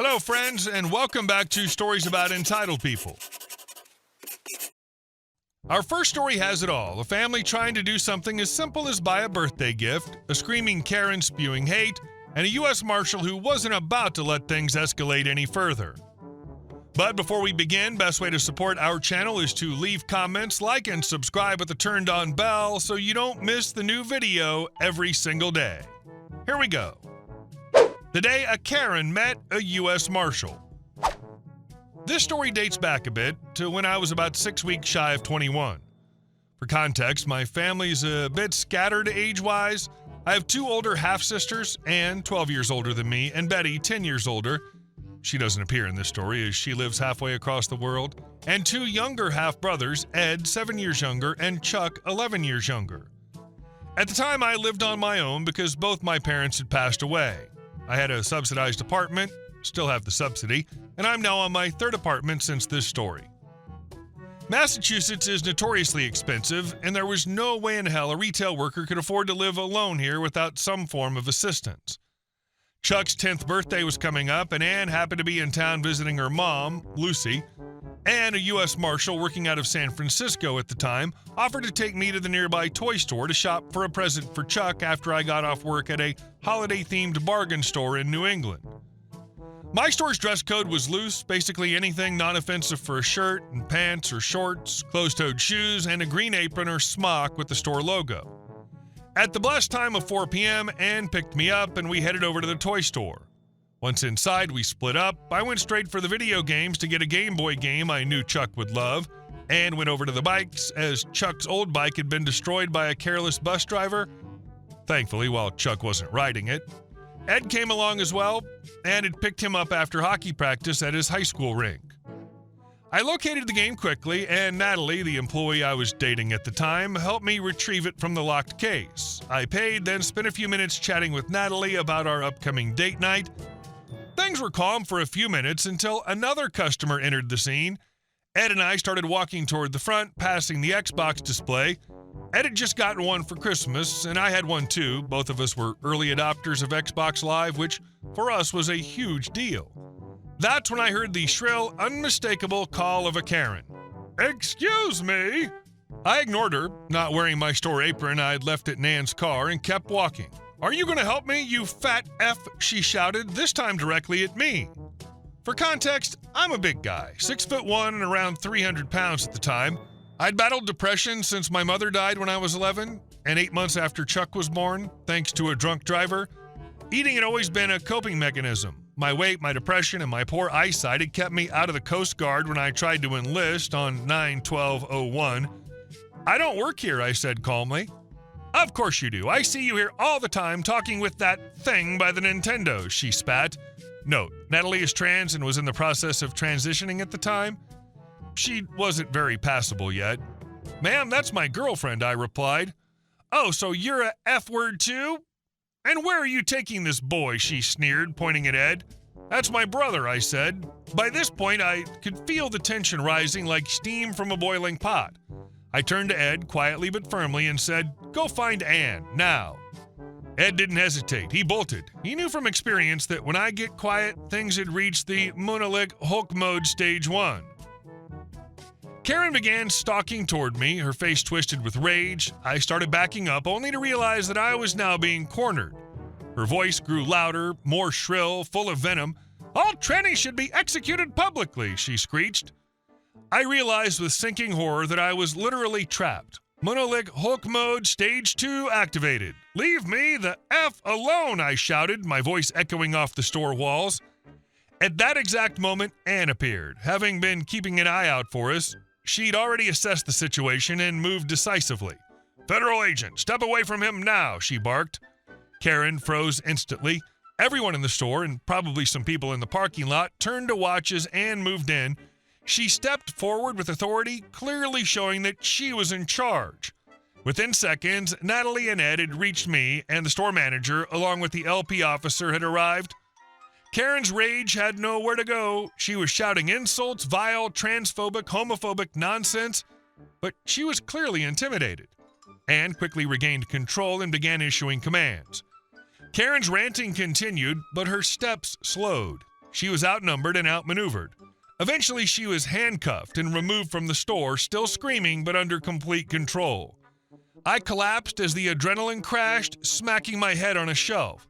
Hello, friends, and welcome back to Stories About Entitled People. Our first story has it all. A family trying to do something as simple as buy a birthday gift, a screaming Karen spewing hate, and a U.S. Marshal who wasn't about to let things escalate any further. But before we begin, best way to support our channel is to leave comments, like, and subscribe with the turned-on bell so you don't miss the new video every single day. Here we go. The day a Karen met a U.S. Marshal. This story dates back a bit to when I was about 6 weeks shy of 21. For context, my family's a bit scattered age-wise. I have 2 older half-sisters, Anne, 12 years older than me, and Betty, 10 years older. She doesn't appear in this story as she lives halfway across the world. And 2 younger half-brothers, Ed, 7 years younger, and Chuck, 11 years younger. At the time, I lived on my own because both my parents had passed away. I had a subsidized apartment, still have the subsidy, and I'm now on my 3rd apartment since this story. Massachusetts is notoriously expensive, and there was no way in hell a retail worker could afford to live alone here without some form of assistance. Chuck's 10th birthday was coming up, and Anne happened to be in town visiting her mom, Lucy, and a U.S. Marshal working out of San Francisco at the time offered to take me to the nearby toy store to shop for a present for Chuck after I got off work at a holiday-themed bargain store in New England. My store's dress code was loose, basically anything non-offensive for a shirt and pants or shorts, closed-toed shoes, and a green apron or smock with the store logo. At the blessed time of 4 p.m., Anne picked me up and we headed over to the toy store. Once inside, we split up. I went straight for the video games to get a Game Boy game I knew Chuck would love, and went over to the bikes as Chuck's old bike had been destroyed by a careless bus driver. Thankfully, while Chuck wasn't riding it. Ed came along as well, and had picked him up after hockey practice at his high school rink. I located the game quickly, and Natalie, the employee I was dating at the time, helped me retrieve it from the locked case. I paid, then spent a few minutes chatting with Natalie about our upcoming date night. Things were calm for a few minutes until another customer entered the scene. Ed and I started walking toward the front, passing the Xbox display. Ed had just gotten one for Christmas, and I had one too. Both of us were early adopters of Xbox Live, which for us was a huge deal. That's when I heard the shrill, unmistakable call of a Karen. "Excuse me!" I ignored her, not wearing my store apron I'd left at Nan's car, and kept walking. "Are you going to help me, you fat F?" she shouted, this time directly at me. For context, I'm a big guy, 6'1" and around 300 pounds at the time. I'd battled depression since my mother died when I was 11, and 8 months after Chuck was born, thanks to a drunk driver. Eating had always been a coping mechanism. My weight, my depression, and my poor eyesight had kept me out of the Coast Guard when I tried to enlist on 9/12/01. "I don't work here," I said calmly. "Of course you do. I see you here all the time talking with that thing by the Nintendo," she spat. Note, Natalie is trans and was in the process of transitioning at the time. She wasn't very passable yet. "Ma'am, that's my girlfriend," I replied. "Oh, so you're a F-word too? And where are you taking this boy?" she sneered, pointing at Ed. "That's my brother," I said. By this point, I could feel the tension rising like steam from a boiling pot. I turned to Ed, quietly but firmly, and said, "Go find Anne, now." Ed didn't hesitate. He bolted. He knew from experience that when I get quiet, things had reached the Monolith Hulk mode stage 1. Karen began stalking toward me, her face twisted with rage. I started backing up, only to realize that I was now being cornered. Her voice grew louder, more shrill, full of venom. "All trannies should be executed publicly," she screeched. I realized with sinking horror that I was literally trapped. Monolith Hulk mode stage 2 activated. "Leave me the F alone," I shouted, my voice echoing off the store walls. At that exact moment, Anne appeared, having been keeping an eye out for us. She'd already assessed the situation and moved decisively. "Federal agent, step away from him now," she barked. Karen froze instantly. Everyone in the store, and probably some people in the parking lot, turned to watch as Anne moved in. She stepped forward with authority, clearly showing that she was in charge. Within seconds, Natalie and Ed had reached me, and the store manager, along with the LP officer, had arrived. Karen's rage had nowhere to go. She was shouting insults, vile, transphobic, homophobic nonsense, but she was clearly intimidated. Anne quickly regained control and began issuing commands. Karen's ranting continued, but her steps slowed. She was outnumbered and outmaneuvered. Eventually, she was handcuffed and removed from the store, still screaming but under complete control. I collapsed as the adrenaline crashed, smacking my head on a shelf.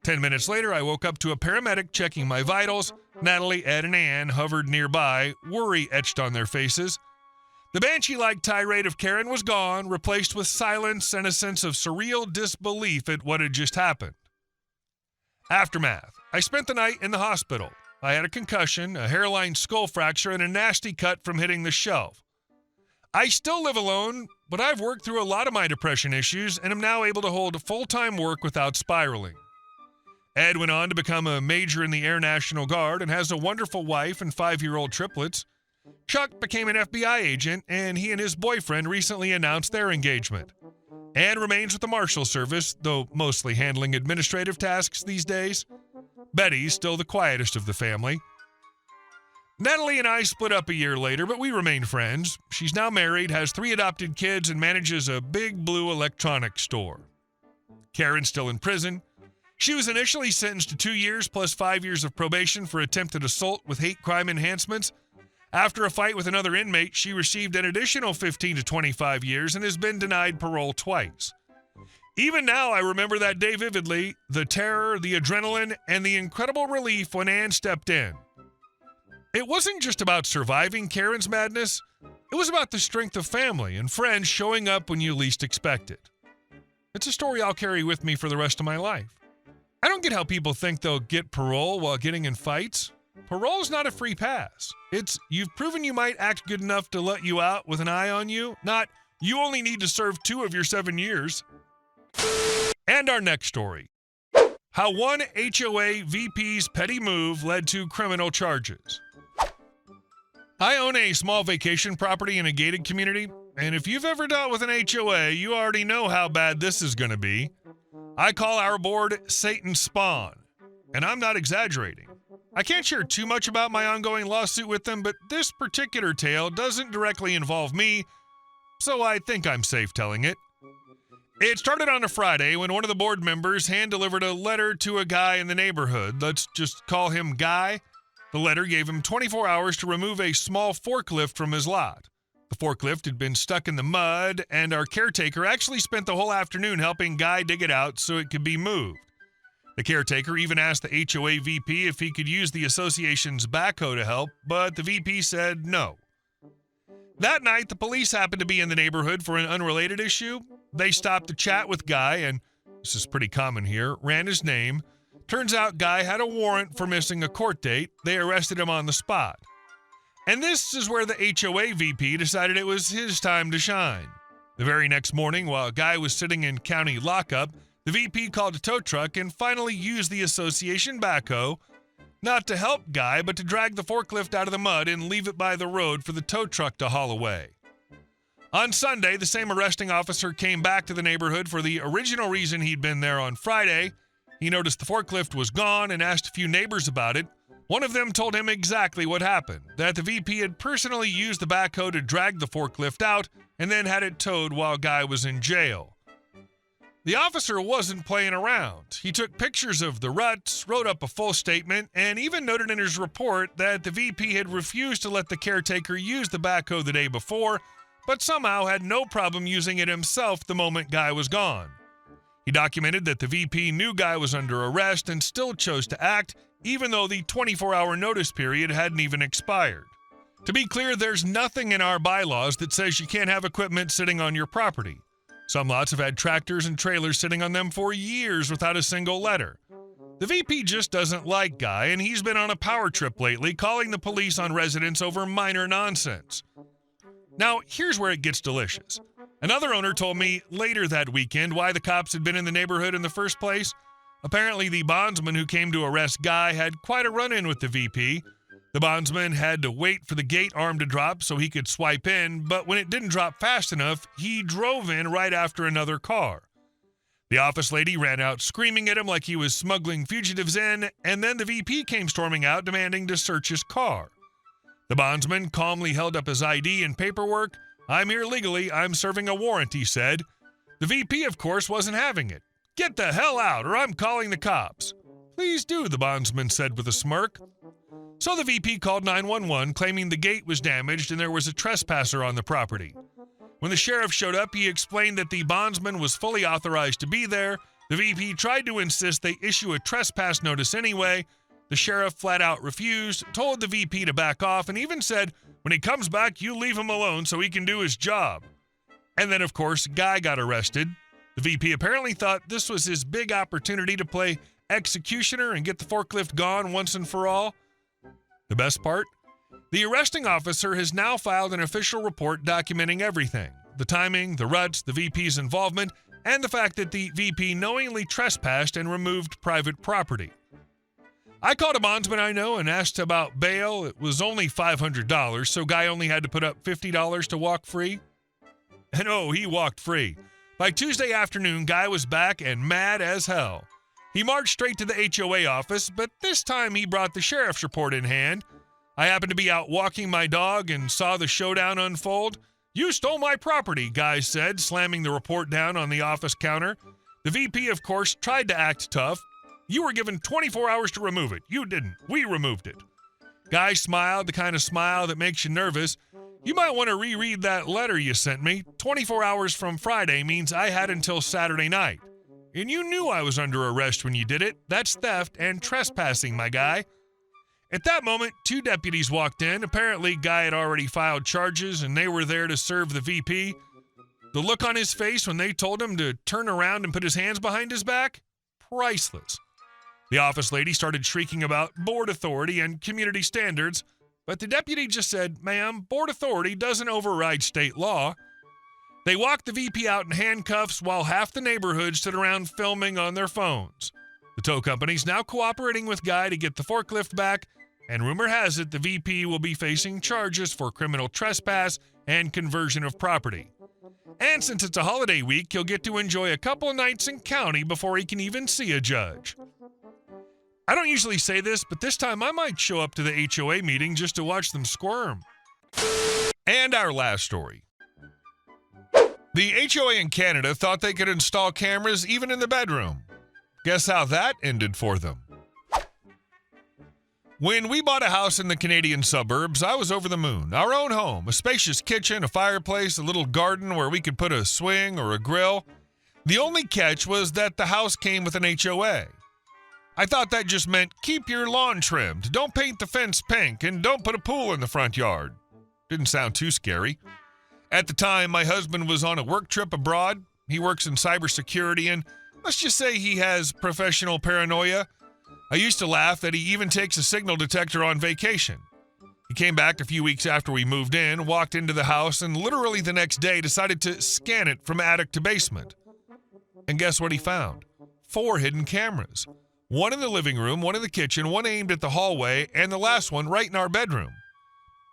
10 minutes later, I woke up to a paramedic checking my vitals. Natalie, Ed, and Ann hovered nearby, worry etched on their faces. The banshee-like tirade of Karen was gone, replaced with silence and a sense of surreal disbelief at what had just happened. Aftermath. I spent the night in the hospital. I had a concussion, a hairline skull fracture, and a nasty cut from hitting the shelf. I still live alone, but I've worked through a lot of my depression issues and am now able to hold full-time work without spiraling. Ed went on to become a major in the Air National Guard and has a wonderful wife and 5-year-old triplets. Chuck became an FBI agent, and he and his boyfriend recently announced their engagement. Ann remains with the Marshal Service, though mostly handling administrative tasks these days. Betty's still the quietest of the family. Natalie and I split up a year later, but we remain friends. She's now married, has 3 adopted kids, and manages a big blue electronics store. Karen's still in prison. She was initially sentenced to 2 years plus 5 years of probation for attempted assault with hate crime enhancements. After a fight with another inmate, she received an additional 15 to 25 years and has been denied parole twice. Even now, I remember that day vividly, the terror, the adrenaline, and the incredible relief when Ann stepped in. It wasn't just about surviving Karen's madness, it was about the strength of family and friends showing up when you least expect it. It's a story I'll carry with me for the rest of my life. I don't get how people think they'll get parole while getting in fights. Parole's not a free pass. It's you've proven you might act good enough to let you out with an eye on you, not you only need to serve 2 of your 7 years. And our next story. How one HOA VP's petty move led to criminal charges. I own a small vacation property in a gated community, and if you've ever dealt with an HOA, you already know how bad this is going to be. I call our board Satan's Spawn, and I'm not exaggerating. I can't share too much about my ongoing lawsuit with them, but this particular tale doesn't directly involve me, so I think I'm safe telling it. It started on a Friday when one of the board members hand-delivered a letter to a guy in the neighborhood. Let's just call him Guy. The letter gave him 24 hours to remove a small forklift from his lot. The forklift had been stuck in the mud, and our caretaker actually spent the whole afternoon helping Guy dig it out so it could be moved. The caretaker even asked the HOA VP if he could use the association's backhoe to help, but the VP said no. That night, the police happened to be in the neighborhood for an unrelated issue. They stopped to chat with Guy, and this is pretty common here, ran his name. Turns out Guy had a warrant for missing a court date. They arrested him on the spot. And this is where the HOA VP decided it was his time to shine. The very next morning, while Guy was sitting in county lockup, the VP called a tow truck and finally used the association backhoe, not to help Guy, but to drag the forklift out of the mud and leave it by the road for the tow truck to haul away. On Sunday, the same arresting officer came back to the neighborhood for the original reason he'd been there on Friday. He noticed the forklift was gone and asked a few neighbors about it. One of them told him exactly what happened, that the VP had personally used the backhoe to drag the forklift out and then had it towed while Guy was in jail. The officer wasn't playing around. He took pictures of the ruts, wrote up a full statement, and even noted in his report that the VP had refused to let the caretaker use the backhoe the day before, but somehow had no problem using it himself the moment Guy was gone. He documented that the VP knew Guy was under arrest and still chose to act, even though the 24-hour notice period hadn't even expired. To be clear, there's nothing in our bylaws that says you can't have equipment sitting on your property. Some lots have had tractors and trailers sitting on them for years without a single letter. The VP just doesn't like Guy, and he's been on a power trip lately, calling the police on residents over minor nonsense. Now, here's where it gets delicious. Another owner told me later that weekend why the cops had been in the neighborhood in the first place. Apparently, the bondsman who came to arrest Guy had quite a run-in with the VP. The bondsman had to wait for the gate arm to drop so he could swipe in, but when it didn't drop fast enough, he drove in right after another car. The office lady ran out screaming at him like he was smuggling fugitives in, and then the VP came storming out demanding to search his car. The bondsman calmly held up his ID and paperwork. "I'm here legally, I'm serving a warrant," he said. The VP, of course, wasn't having it. "Get the hell out, or I'm calling the cops." "Please do," the bondsman said with a smirk. So the VP called 911, claiming the gate was damaged and there was a trespasser on the property. When the sheriff showed up, he explained that the bondsman was fully authorized to be there. The VP tried to insist they issue a trespass notice anyway. The sheriff flat out refused, told the VP to back off, and even said, "When he comes back, you leave him alone so he can do his job." And then, of course, Guy got arrested. The VP apparently thought this was his big opportunity to play executioner and get the forklift gone once and for all. The best part? The arresting officer has now filed an official report documenting everything: the timing, the ruts, the VP's involvement, and the fact that the VP knowingly trespassed and removed private property. I called a bondsman I know and asked about bail. It was only $500, so Guy only had to put up $50 to walk free. And oh, he walked free. By Tuesday afternoon, Guy was back and mad as hell. He marched straight to the HOA office, but this time he brought the sheriff's report in hand. I happened to be out walking my dog and saw the showdown unfold. "You stole my property," Guy said, slamming the report down on the office counter. The VP, of course, tried to act tough. "You were given 24 hours to remove it. You didn't. We removed it." Guy smiled, the kind of smile that makes you nervous. "You might want to reread that letter you sent me. 24 hours from Friday means I had until Saturday night. And you knew I was under arrest when you did it. That's theft and trespassing, my guy." At that moment, 2 deputies walked in. Apparently, Guy had already filed charges, and they were there to serve the VP. The look on his face when they told him to turn around and put his hands behind his back? Priceless. The office lady started shrieking about board authority and community standards, but the deputy just said, "Ma'am, board authority doesn't override state law." They walked the VP out in handcuffs while half the neighborhood stood around filming on their phones. The tow company's now cooperating with Guy to get the forklift back, and rumor has it the VP will be facing charges for criminal trespass and conversion of property. And since it's a holiday week, he'll get to enjoy a couple of nights in county before he can even see a judge. I don't usually say this, but this time I might show up to the HOA meeting just to watch them squirm. And our last story. The HOA in Canada thought they could install cameras even in the bedroom. Guess how that ended for them? When we bought a house in the Canadian suburbs, I was over the moon. Our own home, a spacious kitchen, a fireplace, a little garden where we could put a swing or a grill. The only catch was that the house came with an HOA. I thought that just meant keep your lawn trimmed, don't paint the fence pink, and don't put a pool in the front yard. Didn't sound too scary. At the time, my husband was on a work trip abroad. He works in cybersecurity, and let's just say he has professional paranoia. I used to laugh that he even takes a signal detector on vacation. He came back a few weeks after we moved in, walked into the house, and literally the next day decided to scan it from attic to basement. And guess what he found? 4 hidden cameras. One in the living room, one in the kitchen, one aimed at the hallway, and the last one right in our bedroom.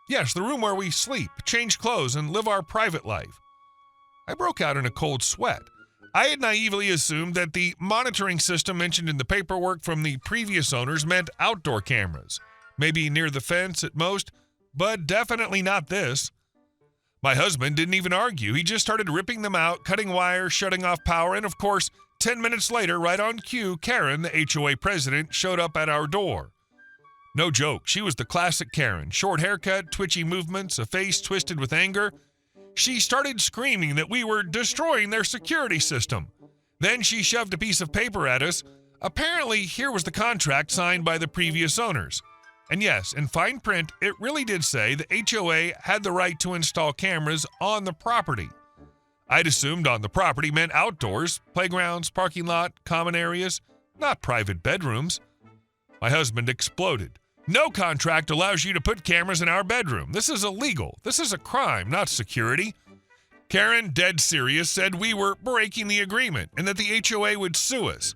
Yes, the room where we sleep, change clothes, and live our private life. I broke out in a cold sweat. I had naively assumed that the monitoring system mentioned in the paperwork from the previous owners meant outdoor cameras, maybe near the fence at most, but definitely not this. My husband didn't even argue. He just started ripping them out, cutting wires, shutting off power, and of course, 10 minutes later, right on cue, Karen, the HOA president, showed up at our door. No joke, she was the classic Karen. Short haircut, twitchy movements, a face twisted with anger. She started screaming that we were destroying their security system. Then she shoved a piece of paper at us. Apparently, here was the contract signed by the previous owners. And yes, in fine print, it really did say the HOA had the right to install cameras on the property. I'd assumed on the property meant outdoors, playgrounds, parking lot, common areas, not private bedrooms. My husband exploded. "No contract allows you to put cameras in our bedroom. This is illegal. This is a crime, not security." Karen, dead serious, said we were breaking the agreement and that the HOA would sue us.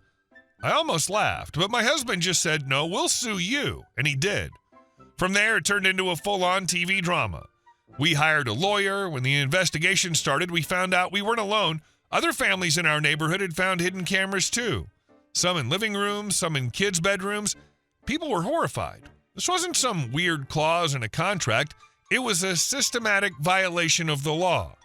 I almost laughed, but my husband just said, "No, we'll sue you," and he did. From there, it turned into a full-on TV drama. We hired a lawyer. When the investigation started, we found out we weren't alone. Other families in our neighborhood had found hidden cameras too. Some in living rooms, some in kids' bedrooms. People were horrified. This wasn't some weird clause in a contract. It was a systematic violation of the law.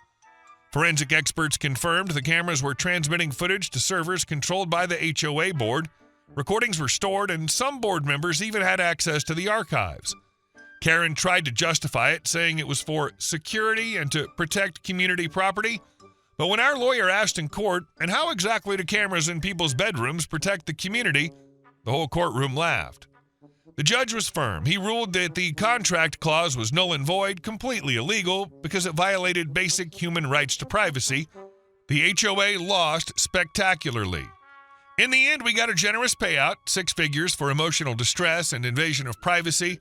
Forensic experts confirmed the cameras were transmitting footage to servers controlled by the HOA board. Recordings were stored, and some board members even had access to the archives. Karen tried to justify it, saying it was for security and to protect community property. But when our lawyer asked in court, and how exactly do cameras in people's bedrooms protect the community, the whole courtroom laughed. The judge was firm. He ruled that the contract clause was null and void, completely illegal, because it violated basic human rights to privacy. The HOA lost spectacularly. In the end, we got a generous payout, 6 figures for emotional distress and invasion of privacy.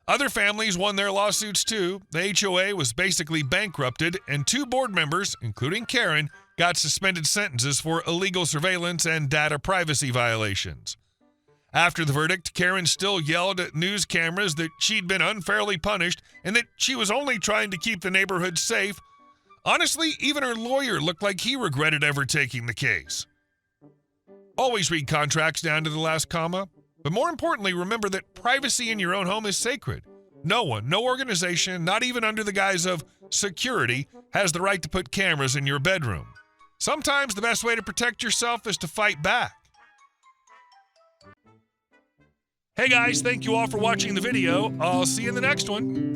Other families won their lawsuits too. The HOA was basically bankrupted, and 2 board members, including Karen, got suspended sentences for illegal surveillance and data privacy violations. After the verdict, Karen still yelled at news cameras that she'd been unfairly punished and that she was only trying to keep the neighborhood safe. Honestly, even her lawyer looked like he regretted ever taking the case. Always read contracts down to the last comma. But more importantly, remember that privacy in your own home is sacred. No one, no organization, not even under the guise of security, has the right to put cameras in your bedroom. Sometimes the best way to protect yourself is to fight back. Hey guys, thank you all for watching the video. I'll see you in the next one.